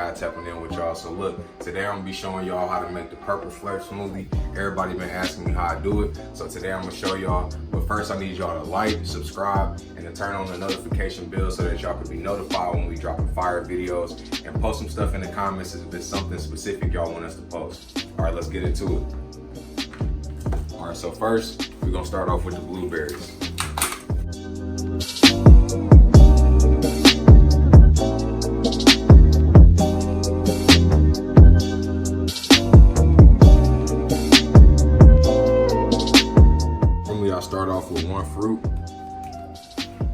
God tapping in with y'all. So look, today I'm gonna be showing y'all how to make the purple Flurp smoothie. Everybody been asking me how I do it, so today I'm gonna show y'all. But first I need y'all to like, subscribe, and to turn on the notification bell so that y'all can be notified when we dropping fire videos, and post some stuff in the comments if it's something specific y'all want us to post. All right, let's get into it. All right, so first we're gonna start off with the blueberries. I start off with one fruit,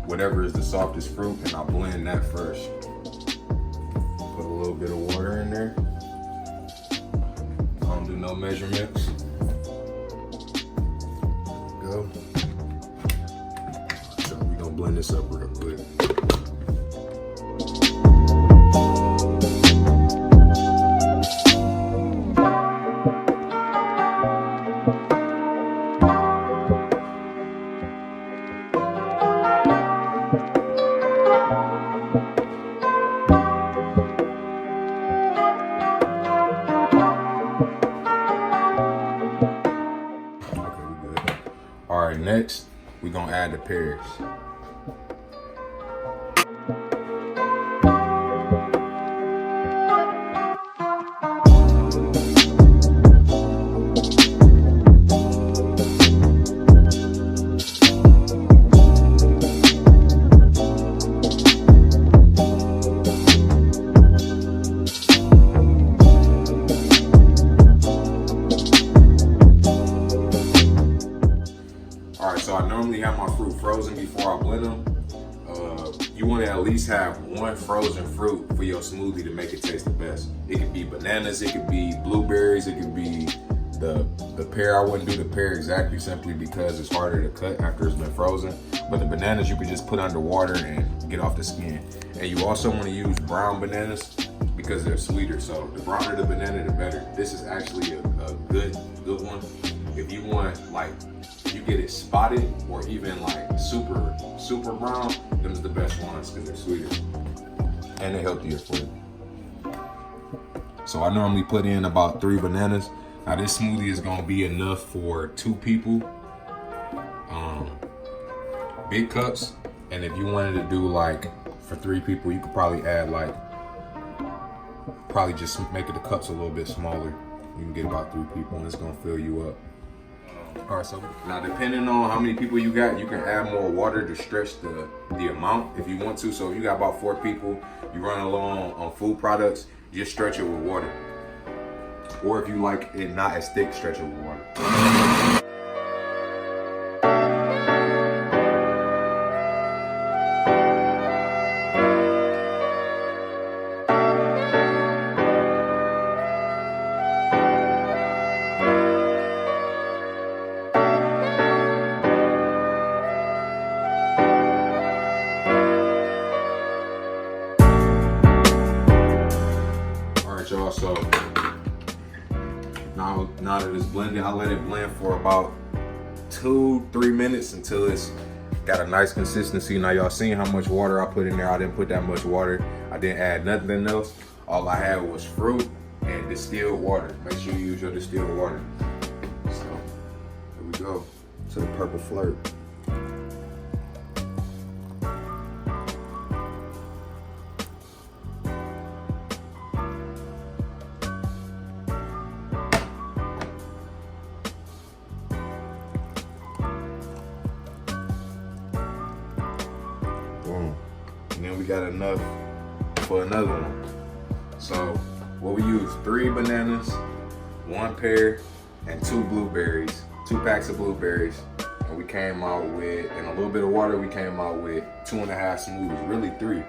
whatever is the softest fruit, and I blend that first. Put a little bit of water in there. I don't do no measurements. Go. So we're gonna blend this up real quick. All right, next, we're gonna add the pears. So I normally have my fruit frozen before I blend them. You want to at least have one frozen fruit for your smoothie to make it taste the best. It could be bananas, it could be blueberries, it could be the pear. I wouldn't do the pear exactly simply because it's harder to cut after it's been frozen. But the bananas you can just put under water and get off the skin. And you also want to use brown bananas because they're sweeter. So the browner the banana, the better. This is actually a good one. If you want, like, you get it spotted or even like super brown, them's the best ones because they're sweeter and they're healthier for you. So I normally put in about 3 bananas. Now this smoothie is gonna be enough for 2 people, big cups. And if you wanted to do like for 3 people, you could probably add like, probably just make it the cups a little bit smaller. You can get about 3 people and it's gonna fill you up. All right, so now depending on how many people you got, you can add more water to stretch the amount if you want to. So if you got about 4 people, you run along on food products, just stretch it with water. Or if you like it not as thick, stretch it with water. Y'all, so now that it's blended, I let it blend for about 2-3 minutes until it's got a nice consistency. Now y'all seen how much water I put in there. I didn't put that much water. I didn't add nothing else. All I had was fruit and distilled water. Make sure you use your distilled water. So here we go to the purple Flurp. And then we got enough for another one. So what we use, 3 bananas, 1 pear, and 2 blueberries, 2 packs of blueberries. And we came out with, in a little bit of water, we came out with 2.5 smoothies, really 3.